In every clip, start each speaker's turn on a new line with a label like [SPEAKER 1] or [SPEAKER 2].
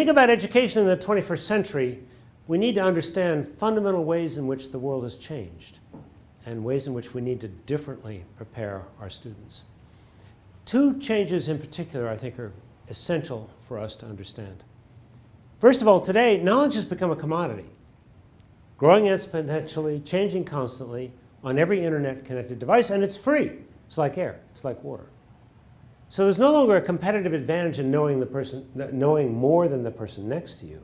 [SPEAKER 1] think about education in the 21st century, we need to understand fundamental ways in which the world has changed and ways in which we need to differently prepare our students. Two changes in particular I think are essential for us to understand. First of all, today, knowledge has become a commodity, growing exponentially, changing constantly on every internet-connected device, and it's free. It's like air. It's like water. So there's no longer a competitive advantage in knowing more than the person next to you,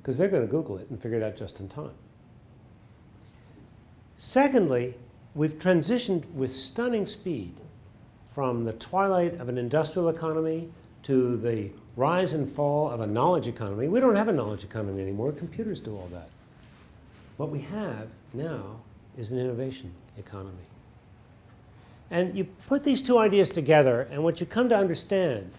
[SPEAKER 1] because they're going to Google it and figure it out just in time. Secondly, we've transitioned with stunning speed from the twilight of an industrial economy to the rise and fall of a knowledge economy. We don't have a knowledge economy anymore. Computers do all that. What we have now is an innovation economy. And you put these two ideas together, and what you come to understand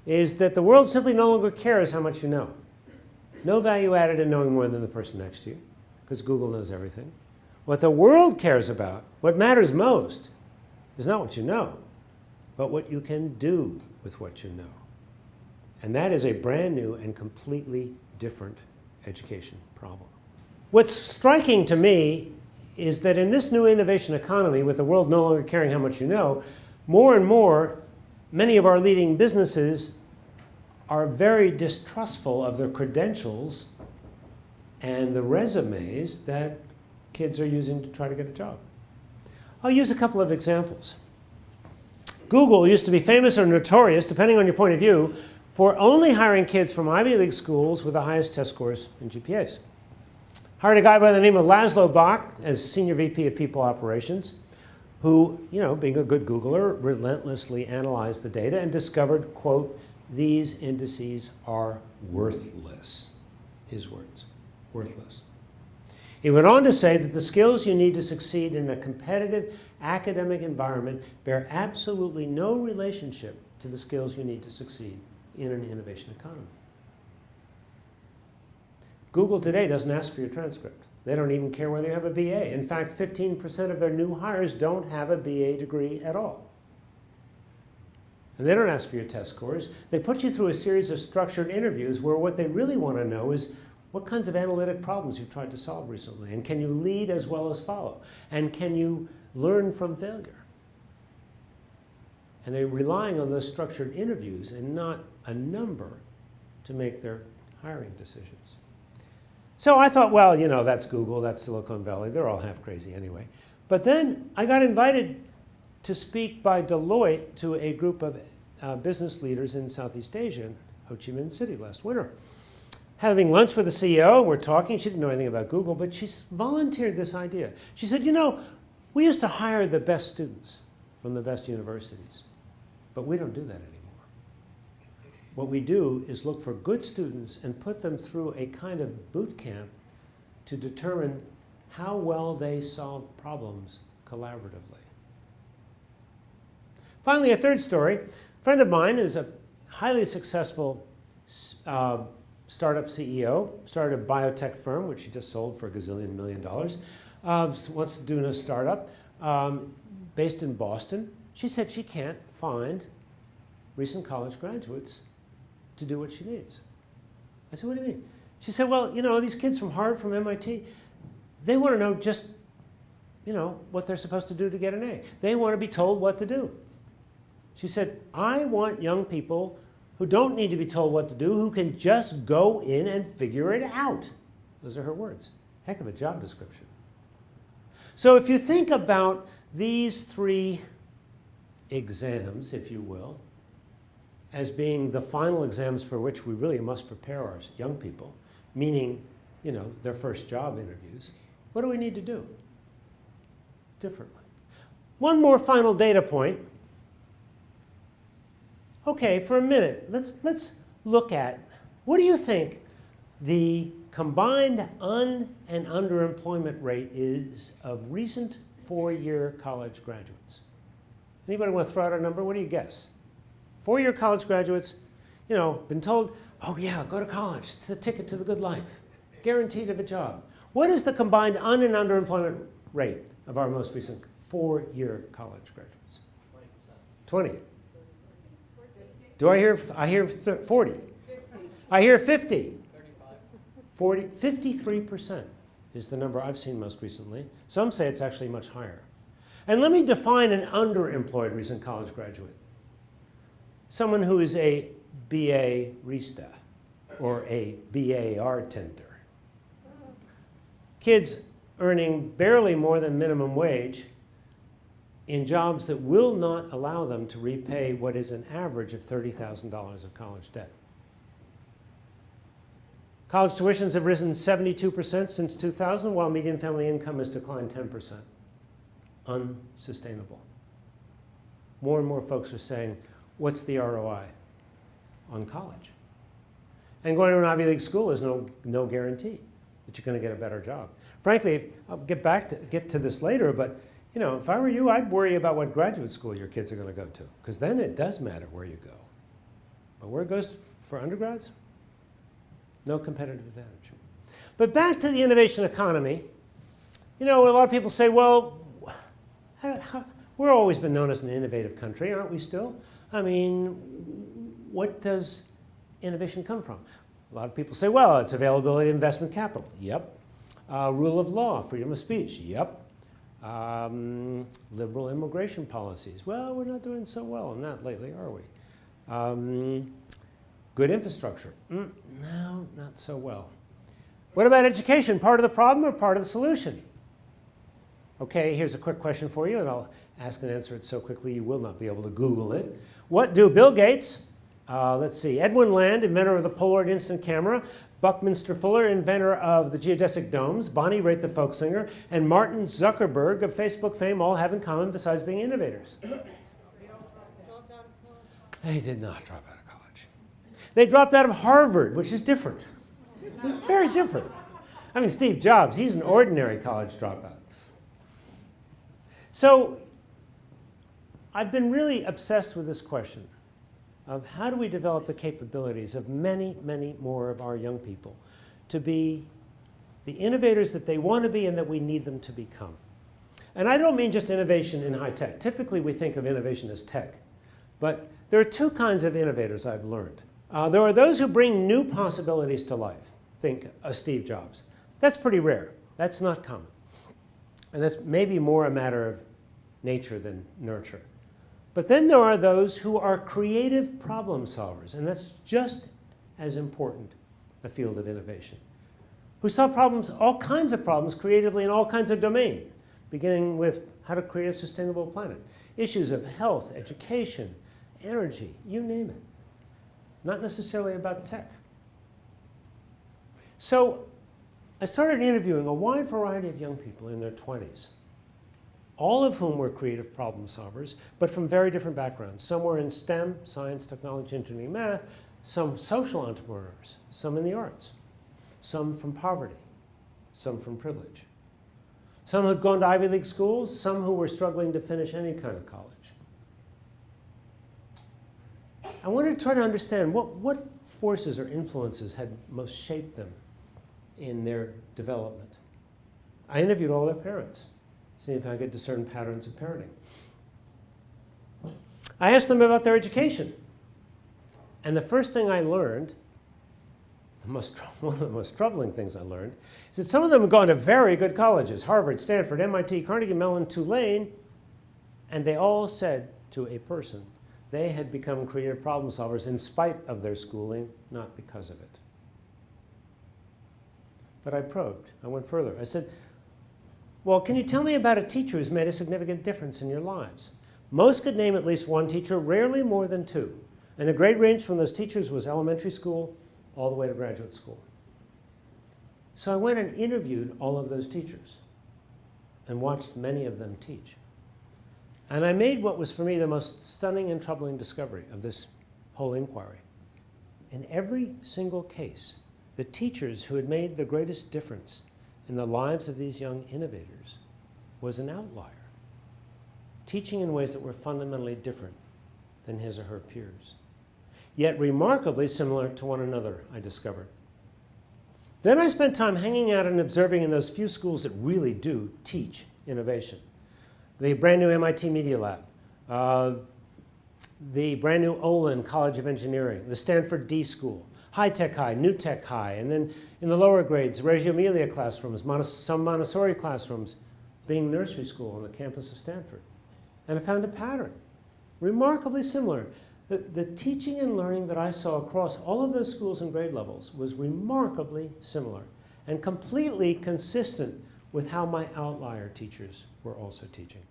[SPEAKER 1] is that the world simply no longer cares how much you know. No value added in knowing more than the person next to you, because Google knows everything. What the world cares about, what matters most, is not what you know, but what you can do with what you know. And that is a brand new and completely different education problem. What's striking to me is that in this new innovation economy, with the world no longer caring how much you know, more and more, many of our leading businesses are very distrustful of the credentials and the resumes that kids are using to try to get a job. I'll use a couple of examples. Google used to be famous or notorious, depending on your point of view, for only hiring kids from Ivy League schools with the highest test scores and GPAs. Hired a guy by the name of Laszlo Bock as Senior VP of People Operations, who, being a good Googler, relentlessly analyzed the data and discovered, quote, "These indices are worthless." His words, worthless. He went on to say that the skills you need to succeed in a competitive academic environment bear absolutely no relationship to the skills you need to succeed in an innovation economy. Google today doesn't ask for your transcript. They don't even care whether you have a BA. In fact, 15% of their new hires don't have a BA degree at all. And they don't ask for your test scores. They put you through a series of structured interviews where what they really want to know is what kinds of analytic problems you've tried to solve recently, and can you lead as well as follow, and can you learn from failure? And they're relying on those structured interviews and not a number to make their hiring decisions. So I thought, well, that's Google, that's Silicon Valley, they're all half crazy anyway. But then I got invited to speak by Deloitte to a group of business leaders in Southeast Asia, in Ho Chi Minh City last winter. Having lunch with the CEO, we're talking, she didn't know anything about Google, but she volunteered this idea. She said, we used to hire the best students from the best universities, but we don't do that anymore. What we do is look for good students and put them through a kind of boot camp to determine how well they solve problems collaboratively. Finally, a third story. A friend of mine is a highly successful startup CEO, started a biotech firm, which he just sold for $1 gazillion million, wants to do a startup based in Boston. She said she can't find recent college graduates to do what she needs. I said, what do you mean? She said, well, these kids from Harvard, from MIT, they want to know just, what they're supposed to do to get an A. They want to be told what to do. She said, I want young people who don't need to be told what to do, who can just go in and figure it out. Those are her words. Heck of a job description. So if you think about these three exams, if you will, as being the final exams for which we really must prepare our young people, meaning, their first job interviews, what do we need to do differently? One more final data point. Okay, for a minute, let's look at, what do you think the combined and underemployment rate is of recent four-year college graduates? Anybody want to throw out a number? What do you guess? Four-year college graduates, been told, oh yeah, go to college. It's the ticket to the good life. Guaranteed of a job. What is the combined and underemployment rate of our most recent four-year college graduates? 20. Do I hear 40? I hear 50. 40, 53% is the number I've seen most recently. Some say it's actually much higher. And let me define an underemployed recent college graduate. Someone who is a BA Rista or a BA tender. Kids earning barely more than minimum wage in jobs that will not allow them to repay what is an average of $30,000 of college debt. College tuitions have risen 72% since 2000, while median family income has declined 10%. Unsustainable. More and more folks are saying, what's the ROI on college? And going to an Ivy League school is no guarantee that you're going to get a better job. Frankly, I'll get to this later, but you know, if I were you, I'd worry about what graduate school your kids are going to go to, because then it does matter where you go. But where it goes for undergrads, no competitive advantage. But back to the innovation economy, you know, a lot of people say, well, we're always been known as an innovative country, aren't we still? I mean, what does innovation come from? A lot of people say, well, it's availability of investment capital. Yep. Rule of law, freedom of speech. Yep. Liberal immigration policies. Well, we're not doing so well on that lately, are we? Good infrastructure. No, not so well. What about education? Part of the problem or part of the solution? Okay, here's a quick question for you, and I'll ask and answer it so quickly you will not be able to Google it. What do Bill Gates, let's see, Edwin Land, inventor of the Polaroid instant camera, Buckminster Fuller, inventor of the geodesic domes, Bonnie Raitt, the folk singer, and Martin Zuckerberg of Facebook fame all have in common besides being innovators? They did not drop out of college. They dropped out of Harvard, which is different. It's very different. I mean, Steve Jobs, he's an ordinary college dropout. So I've been really obsessed with this question of how do we develop the capabilities of many, many more of our young people to be the innovators that they want to be and that we need them to become. And I don't mean just innovation in high tech. Typically we think of innovation as tech. But there are two kinds of innovators I've learned. There are those who bring new possibilities to life. Think Steve Jobs. That's pretty rare. That's not common. And that's maybe more a matter of nature than nurture. But then there are those who are creative problem solvers, and that's just as important a field of innovation, who solve problems, all kinds of problems, creatively in all kinds of domains, beginning with how to create a sustainable planet, issues of health, education, energy, you name it. Not necessarily about tech. So I started interviewing a wide variety of young people in their 20s, all of whom were creative problem solvers, but from very different backgrounds. Some were in STEM, science, technology, engineering, math, some social entrepreneurs, some in the arts, some from poverty, some from privilege. Some had gone to Ivy League schools, some who were struggling to finish any kind of college. I wanted to try to understand what forces or influences had most shaped them in their development. I interviewed all their parents, see if I could discern patterns of parenting. I asked them about their education. And the first thing I learned, one of the most troubling things I learned, is that some of them had gone to very good colleges, Harvard, Stanford, MIT, Carnegie Mellon, Tulane, and they all said to a person, they had become creative problem solvers in spite of their schooling, not because of it. But I probed. I went further. I said, well, can you tell me about a teacher who's made a significant difference in your lives? Most could name at least one teacher, rarely more than two. And the grade range from those teachers was elementary school all the way to graduate school. So I went and interviewed all of those teachers and watched many of them teach. And I made what was for me the most stunning and troubling discovery of this whole inquiry. In every single case, the teachers who had made the greatest difference in the lives of these young innovators was an outlier, teaching in ways that were fundamentally different than his or her peers, yet remarkably similar to one another, I discovered. Then I spent time hanging out and observing in those few schools that really do teach innovation. The brand new MIT Media Lab, the brand new Olin College of Engineering, the Stanford D School, High Tech High, New Tech High, and then in the lower grades, Reggio Emilia classrooms, some Montessori classrooms, being nursery school on the campus of Stanford. And I found a pattern, remarkably similar. The teaching and learning that I saw across all of those schools and grade levels was remarkably similar and completely consistent with how my outlier teachers were also teaching.